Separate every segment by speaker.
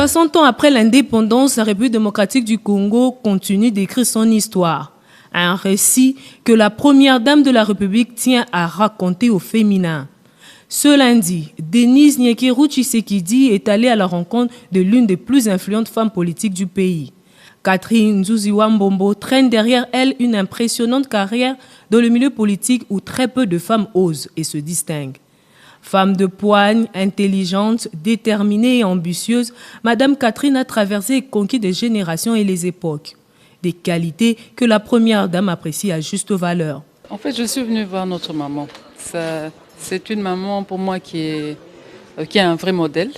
Speaker 1: 60 ans après l'indépendance, la République démocratique du Congo continue d'écrire son histoire. Un récit que la première dame de la République tient à raconter au féminin. Ce lundi, Denise Nyekeru Tshisekedi est allée à la rencontre de l'une des plus influentes femmes politiques du pays. Catherine Nzuziwambombo traîne derrière elle une impressionnante carrière dans le milieu politique où très peu de femmes osent et se distinguent. Femme de poigne, intelligente, déterminée et ambitieuse, Madame Catherine a traversé et conquis des générations et les époques. Des qualités que la première dame apprécie à juste valeur.
Speaker 2: En fait, je suis venue voir notre maman. C'est une maman pour moi qui est un vrai modèle,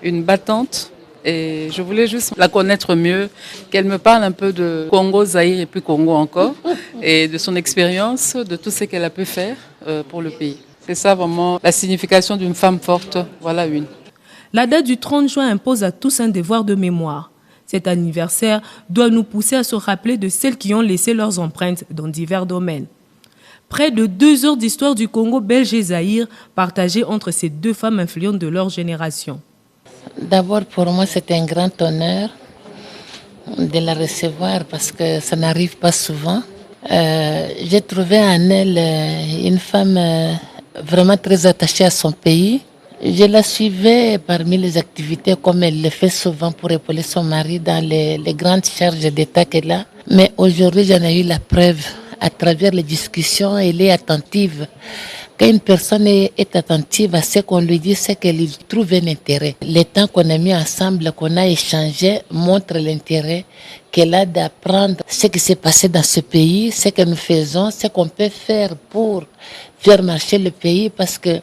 Speaker 2: une battante. Et je voulais juste la connaître mieux, qu'elle me parle un peu de Congo, Zaïre et puis Congo encore, et de son expérience, de tout ce qu'elle a pu faire pour le pays. C'est ça vraiment la signification d'une femme forte, voilà une.
Speaker 1: La date du 30 juin impose à tous un devoir de mémoire. Cet anniversaire doit nous pousser à se rappeler de celles qui ont laissé leurs empreintes dans divers domaines. Près de 2 heures d'histoire du Congo belge et Zaïre partagées entre ces deux femmes influentes de leur génération.
Speaker 3: D'abord, pour moi, c'est un grand honneur de la recevoir parce que ça n'arrive pas souvent. J'ai trouvé en elle une femme vraiment très attachée à son pays. Je la suivais parmi les activités comme elle le fait souvent pour épauler son mari dans les grandes charges d'État qu'elle a. Mais aujourd'hui, j'en ai eu la preuve à travers les discussions. Elle est attentive. Quand une personne est attentive à ce qu'on lui dit, c'est qu'elle y trouve un intérêt. Le temps qu'on a mis ensemble, qu'on a échangé, montre l'intérêt qu'elle a d'apprendre ce qui s'est passé dans ce pays, ce que nous faisons, ce qu'on peut faire pour faire marcher le pays, parce que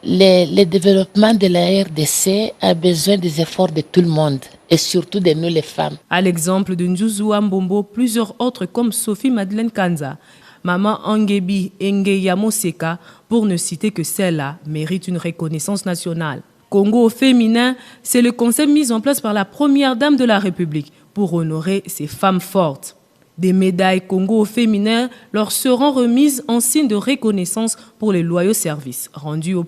Speaker 3: le développement de la RDC a besoin des efforts de tout le monde, et surtout de nous les femmes.
Speaker 1: À l'exemple de Nzuziwambombo, plusieurs autres comme Sophie Madeleine Kanza, Maman Angebi Engeyamoseka, pour ne citer que celle-là, mérite une reconnaissance nationale. Congo au féminin, c'est le concept mis en place par la première dame de la République pour honorer ces femmes fortes. Des médailles Congo au féminin leur seront remises en signe de reconnaissance pour les loyaux services rendus au